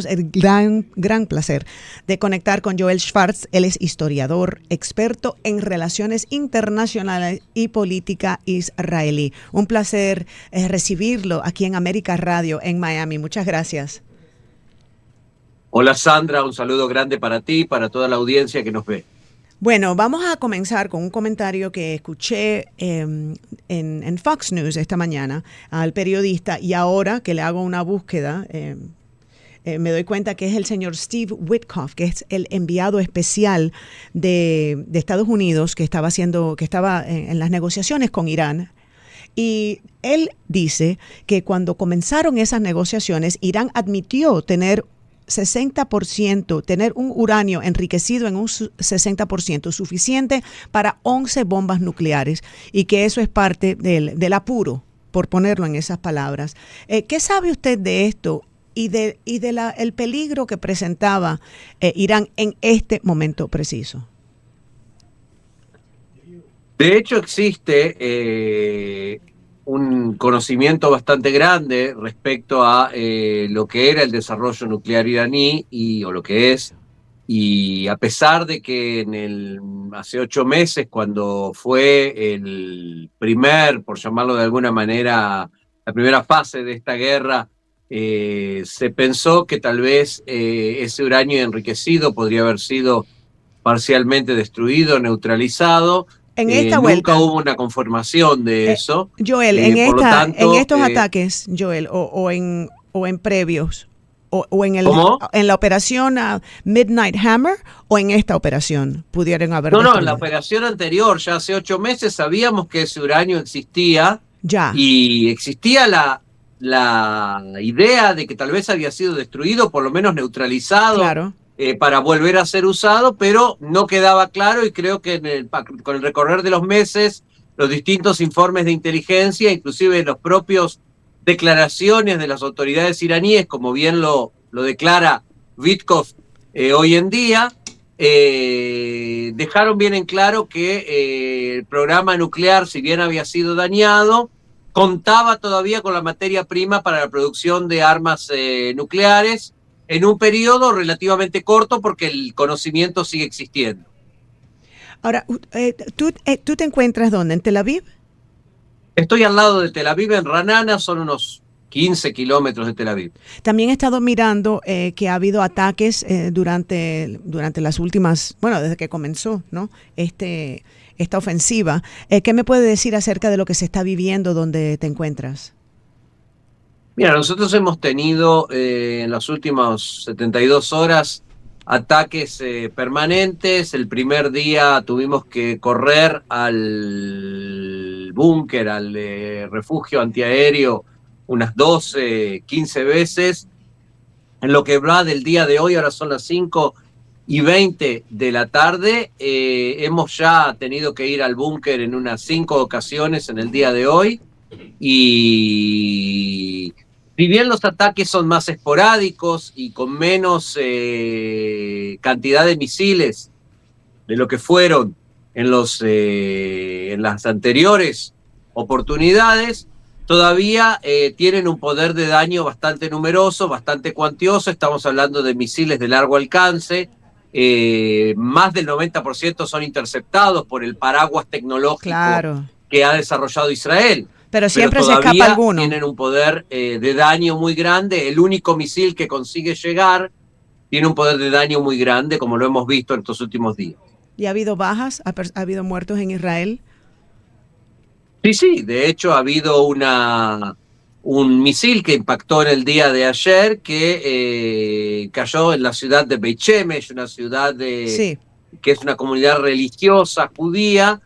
tenemos el gran placer de conectar con Joel Schwartz. Él es historiador, experto en relaciones internacionales y política israelí. Un placer recibirlo aquí en América Radio en Miami. Muchas gracias. Hola Sandra, un saludo grande para ti, para toda la audiencia que nos ve. Bueno, vamos a comenzar con un comentario que escuché en Fox News esta mañana al periodista, y ahora que le hago una búsqueda, me doy cuenta que es el señor Steve Witkoff, que es el enviado especial de Estados Unidos que estaba en las negociaciones con Irán. Y él dice que cuando comenzaron esas negociaciones, Irán admitió tener 60%, tener un uranio enriquecido en un 60%, suficiente para 11 bombas nucleares, y que eso es parte del apuro, por ponerlo en esas palabras. ¿Qué sabe usted de esto y de el peligro que presentaba Irán en este momento preciso? De hecho, existe un conocimiento bastante grande respecto a lo que era el desarrollo nuclear iraní o lo que es, y a pesar de que hace 8 meses, cuando fue por llamarlo de alguna manera, la primera fase de esta guerra, se pensó que tal vez ese uranio enriquecido podría haber sido parcialmente destruido, neutralizado. En esta Nunca vuelta hubo una confirmación de eso. Joel, Por lo tanto, en estos ataques, Joel, o en previos, o en ¿cómo? en la operación Midnight Hammer, o en esta operación pudieron haber No, destruido. en la operación anterior, ya hace 8 meses, sabíamos que ese uranio existía. Ya. Y existía la idea de que tal vez había sido destruido, por lo menos neutralizado, Claro. Para volver a ser usado, pero no quedaba claro, y creo que con el recorrer de los meses, los distintos informes de inteligencia, inclusive los propios declaraciones de las autoridades iraníes, como bien lo declara Witkoff hoy en día, dejaron bien en claro que el programa nuclear, si bien había sido dañado, contaba todavía con la materia prima para la producción de armas nucleares en un periodo relativamente corto, porque el conocimiento sigue existiendo. Ahora, ¿tú te encuentras dónde? ¿En Tel Aviv? Estoy al lado de Tel Aviv, en Ranana, son unos 15 kilómetros de Tel Aviv. También he estado mirando que ha habido ataques durante las últimas, bueno, desde que comenzó, ¿no? Esta ofensiva. ¿Qué me puede decir acerca de lo que se está viviendo donde te encuentras? Mira, nosotros hemos tenido en las últimas 72 horas ataques permanentes. El primer día tuvimos que correr al búnker, al refugio antiaéreo, unas 12, 15 veces. En lo que va del día de hoy, ahora son las 5:20 de la tarde, hemos ya tenido que ir al búnker en unas 5 ocasiones en el día de hoy. Y si bien los ataques son más esporádicos y con menos cantidad de misiles de lo que fueron en las anteriores oportunidades, todavía tienen un poder de daño bastante numeroso, bastante cuantioso. Estamos hablando de misiles de largo alcance. Más del 90% son interceptados por el paraguas tecnológico, claro, que ha desarrollado Israel. Pero siempre se escapa alguno. Tienen un poder de daño muy grande. El único misil que consigue llegar tiene un poder de daño muy grande, como lo hemos visto en estos últimos días. ¿Y ha habido bajas? ¿Ha habido muertos en Israel? Sí. De hecho, ha habido un misil que impactó en el día de ayer, que cayó en la ciudad de Beit Shemesh, una ciudad que es una comunidad religiosa judía,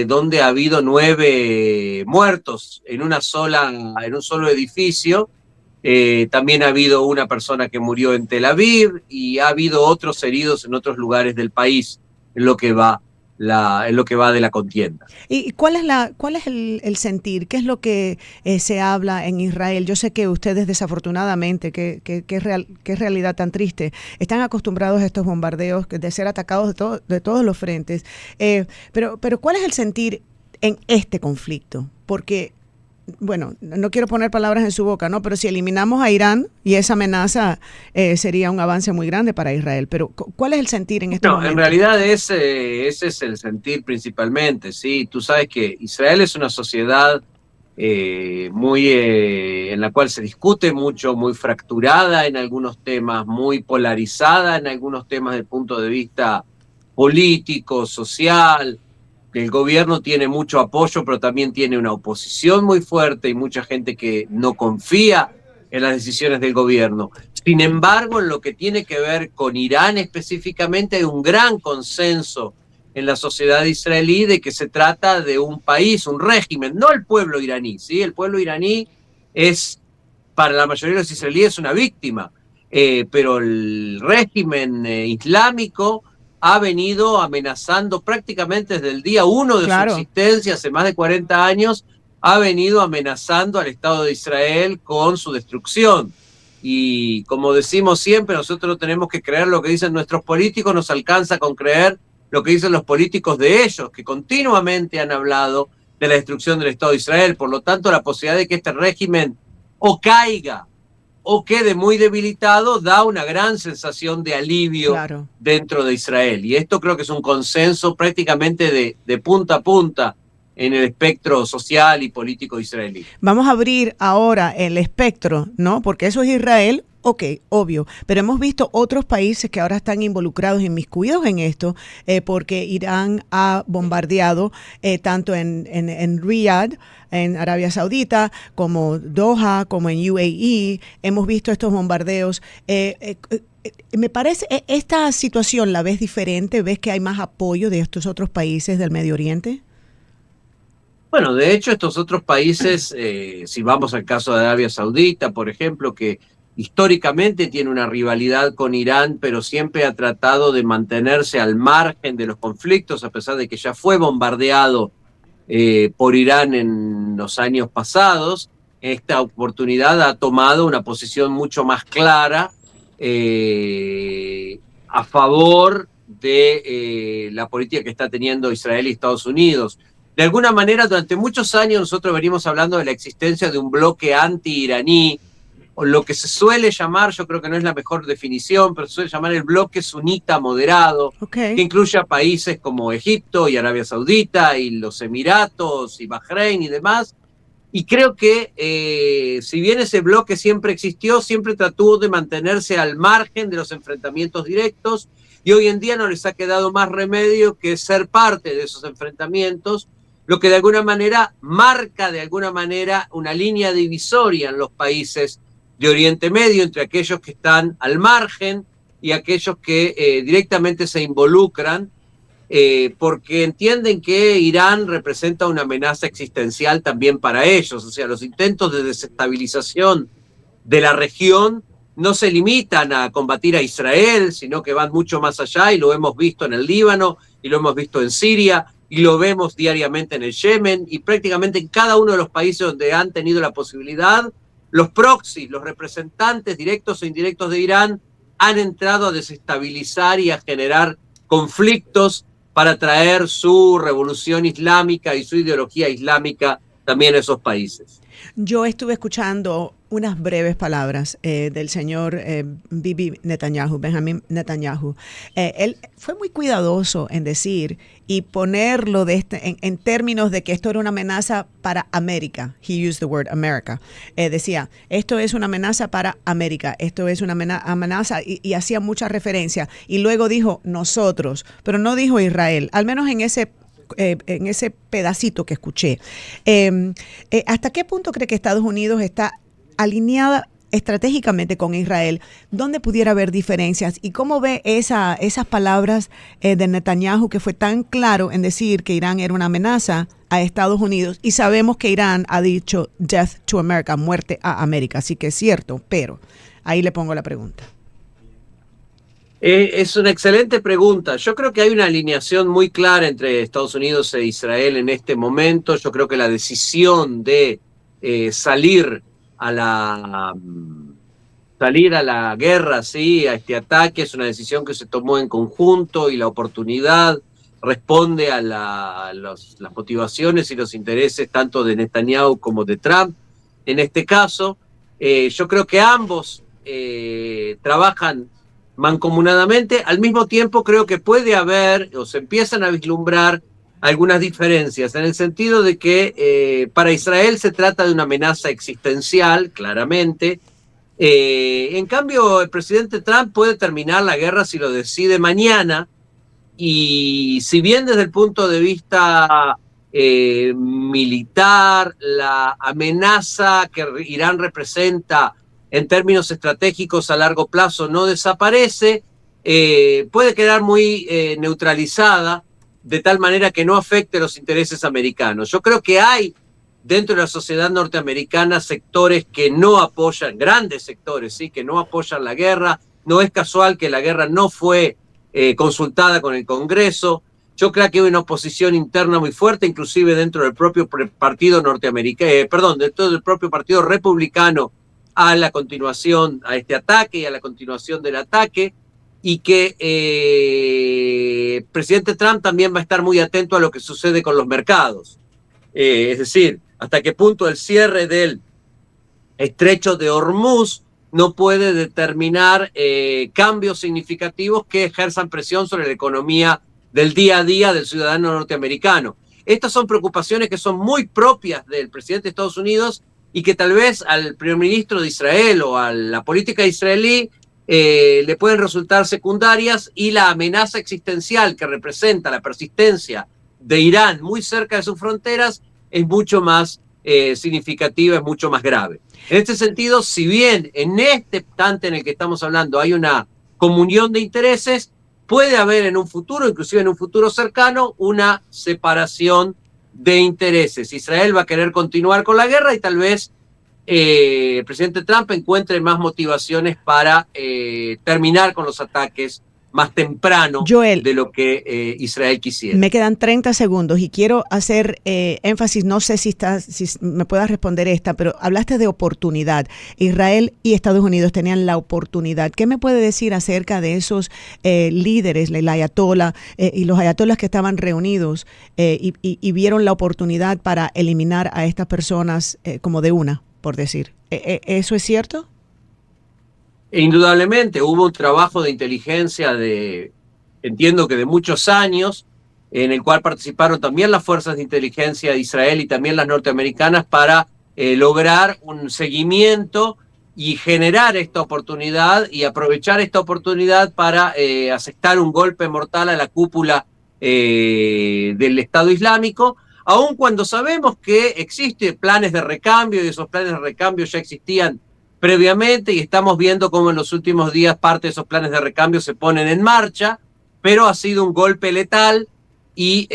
donde ha habido 9 muertos en un solo edificio. También ha habido una persona que murió en Tel Aviv, y ha habido otros heridos en otros lugares del país en lo que va de la contienda. ¿Y cuál es el sentir? ¿Qué es lo que se habla en Israel? Yo sé que ustedes, desafortunadamente, que es realidad tan triste, están acostumbrados a estos bombardeos, de ser atacados de todos los frentes. Pero ¿cuál es el sentir en este conflicto? Porque bueno, no quiero poner palabras en su boca, ¿no? Pero si eliminamos a Irán y esa amenaza sería un avance muy grande para Israel. Pero ¿cuál es el sentir en este No, en momento? realidad ese es el sentir principalmente, ¿sí? Tú sabes que Israel es una sociedad en la cual se discute mucho, muy fracturada en algunos temas, muy polarizada en algunos temas desde el punto de vista político, social. El gobierno tiene mucho apoyo, pero también tiene una oposición muy fuerte y mucha gente que no confía en las decisiones del gobierno. Sin embargo, en lo que tiene que ver con Irán específicamente, hay un gran consenso en la sociedad israelí de que se trata de un país, un régimen, no el pueblo iraní, ¿sí? El pueblo iraní es, para la mayoría de los israelíes, una víctima, pero el régimen islámico ha venido amenazando prácticamente desde el día uno de su Claro. existencia, hace más de 40 años, ha venido amenazando al Estado de Israel con su destrucción. Y como decimos siempre, nosotros no tenemos que creer lo que dicen nuestros políticos, nos alcanza con creer lo que dicen los políticos de ellos, que continuamente han hablado de la destrucción del Estado de Israel. Por lo tanto, la posibilidad de que este régimen o caiga o quede muy debilitado da una gran sensación de alivio Claro. dentro de Israel. Y esto creo que es un consenso prácticamente de punta a punta en el espectro social y político israelí. Vamos a abrir ahora el espectro, ¿no? Porque eso es Israel, ok, obvio, pero hemos visto otros países que ahora están involucrados, inmiscuidos en esto, porque Irán ha bombardeado tanto en Riyadh, en Arabia Saudita, como Doha, como en UAE. Hemos visto estos bombardeos. Me parece, ¿esta situación la ves diferente? ¿Ves que hay más apoyo de estos otros países del Medio Oriente? Bueno, de hecho, estos otros países, si vamos al caso de Arabia Saudita, por ejemplo, que históricamente tiene una rivalidad con Irán, pero siempre ha tratado de mantenerse al margen de los conflictos, a pesar de que ya fue bombardeado por Irán en los años pasados, esta oportunidad ha tomado una posición mucho más clara a favor de la política que está teniendo Israel y Estados Unidos. De alguna manera, durante muchos años nosotros venimos hablando de la existencia de un bloque anti-iraní, o lo que se suele llamar, yo creo que no es la mejor definición, pero se suele llamar el bloque sunita moderado, Ok. que incluye a países como Egipto y Arabia Saudita y los Emiratos y Bahrein y demás. Y creo que si bien ese bloque siempre existió, siempre trató de mantenerse al margen de los enfrentamientos directos y hoy en día no les ha quedado más remedio que ser parte de esos enfrentamientos, lo que de alguna manera marca de alguna manera una línea divisoria en los países de Oriente Medio entre aquellos que están al margen y aquellos que directamente se involucran porque entienden que Irán representa una amenaza existencial también para ellos. O sea, los intentos de desestabilización de la región no se limitan a combatir a Israel, sino que van mucho más allá y lo hemos visto en el Líbano y lo hemos visto en Siria y lo vemos diariamente en el Yemen y prácticamente en cada uno de los países donde han tenido la posibilidad, los proxies, los representantes directos e indirectos de Irán han entrado a desestabilizar y a generar conflictos para traer su revolución islámica y su ideología islámica también a esos países. Yo estuve escuchando unas breves palabras del señor Bibi Netanyahu, Benjamin Netanyahu. Él fue muy cuidadoso en decir y ponerlo en términos de que esto era una amenaza para América. He used the word America. Decía, esto es una amenaza para América, esto es una amenaza y hacía mucha referencia. Y luego dijo nosotros, pero no dijo Israel, al menos en ese pedacito que escuché. ¿Hasta qué punto cree que Estados Unidos está alineada estratégicamente con Israel? ¿Dónde pudiera haber diferencias? ¿Y cómo ve esas palabras de Netanyahu, que fue tan claro en decir que Irán era una amenaza a Estados Unidos? Y sabemos que Irán ha dicho death to America, muerte a América, así que es cierto, pero ahí le pongo la pregunta. Es una excelente pregunta. Yo creo que hay una alineación muy clara entre Estados Unidos e Israel en este momento. Yo creo que la decisión de salir a la guerra, ¿sí? A este ataque, es una decisión que se tomó en conjunto y la oportunidad responde a las motivaciones y los intereses tanto de Netanyahu como de Trump. En este caso, yo creo que ambos trabajan mancomunadamente. Al mismo tiempo, creo que puede haber o se empiezan a vislumbrar algunas diferencias, en el sentido de que para Israel se trata de una amenaza existencial, claramente. En cambio, el presidente Trump puede terminar la guerra si lo decide mañana, y si bien desde el punto de vista militar, la amenaza que Irán representa en términos estratégicos a largo plazo no desaparece, puede quedar muy neutralizada, de tal manera que no afecte los intereses americanos. Yo creo que hay dentro de la sociedad norteamericana sectores que no apoyan, grandes sectores, ¿sí?, que no apoyan la guerra. No es casual que la guerra no fue consultada con el Congreso. Yo creo que hay una oposición interna muy fuerte, inclusive dentro del propio partido norteamericano, dentro del propio partido republicano, a la continuación, a este ataque y a la continuación del ataque, y que el presidente Trump también va a estar muy atento a lo que sucede con los mercados. Es decir, hasta qué punto el cierre del estrecho de Hormuz no puede determinar cambios significativos que ejerzan presión sobre la economía del día a día del ciudadano norteamericano. Estas son preocupaciones que son muy propias del presidente de Estados Unidos y que tal vez al primer ministro de Israel o a la política israelí le pueden resultar secundarias, y la amenaza existencial que representa la persistencia de Irán muy cerca de sus fronteras es mucho más significativa, es mucho más grave. En este sentido, si bien en este instante en el que estamos hablando hay una comunión de intereses, puede haber en un futuro, inclusive en un futuro cercano, una separación de intereses. Israel va a querer continuar con la guerra y tal vez el presidente Trump encuentre más motivaciones para terminar con los ataques más temprano, Joel, de lo que Israel quisiera. Me quedan 30 segundos y quiero hacer énfasis, no sé si me puedas responder esta, pero hablaste de oportunidad. Israel y Estados Unidos tenían la oportunidad. ¿Qué me puede decir acerca de esos líderes, el ayatollah y los ayatollas que estaban reunidos y vieron la oportunidad para eliminar a estas personas como de una, por decir? ¿Eso es cierto? Indudablemente hubo un trabajo de inteligencia entiendo que de muchos años, en el cual participaron también las fuerzas de inteligencia de Israel y también las norteamericanas para lograr un seguimiento y generar esta oportunidad y aprovechar esta oportunidad para asestar un golpe mortal a la cúpula del Estado Islámico, aun cuando sabemos que existen planes de recambio y esos planes de recambio ya existían previamente, y estamos viendo cómo en los últimos días parte de esos planes de recambio se ponen en marcha, pero ha sido un golpe letal, y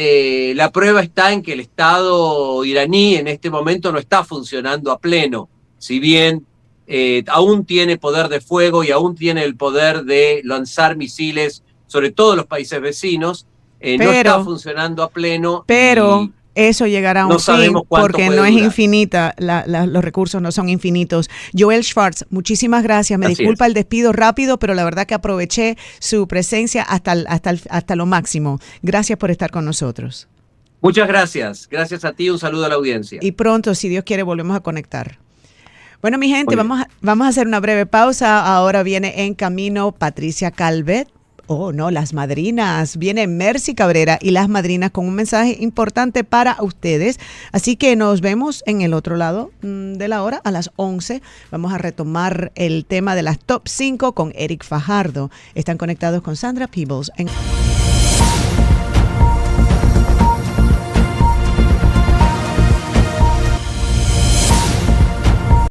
la prueba está en que el Estado iraní en este momento no está funcionando a pleno. Si bien aún tiene poder de fuego y aún tiene el poder de lanzar misiles sobre todos los países vecinos, no está funcionando a pleno. Pero eso llegará a un fin, porque no es infinita, los recursos no son infinitos. Joel Schwartz, muchísimas gracias. Me disculpa el despido rápido, pero la verdad que aproveché su presencia hasta lo máximo. Gracias por estar con nosotros. Muchas gracias. Gracias a ti, un saludo a la audiencia. Y pronto, si Dios quiere, volvemos a conectar. Bueno, mi gente, vamos a hacer una breve pausa. Ahora viene en camino Patricia Calvet. Oh, no, las madrinas. Viene Mercy Cabrera y las madrinas con un mensaje importante para ustedes. Así que nos vemos en el otro lado de la hora, a las 11. Vamos a retomar el tema de las top 5 con Eric Fajardo. Están conectados con Sandra Peebles.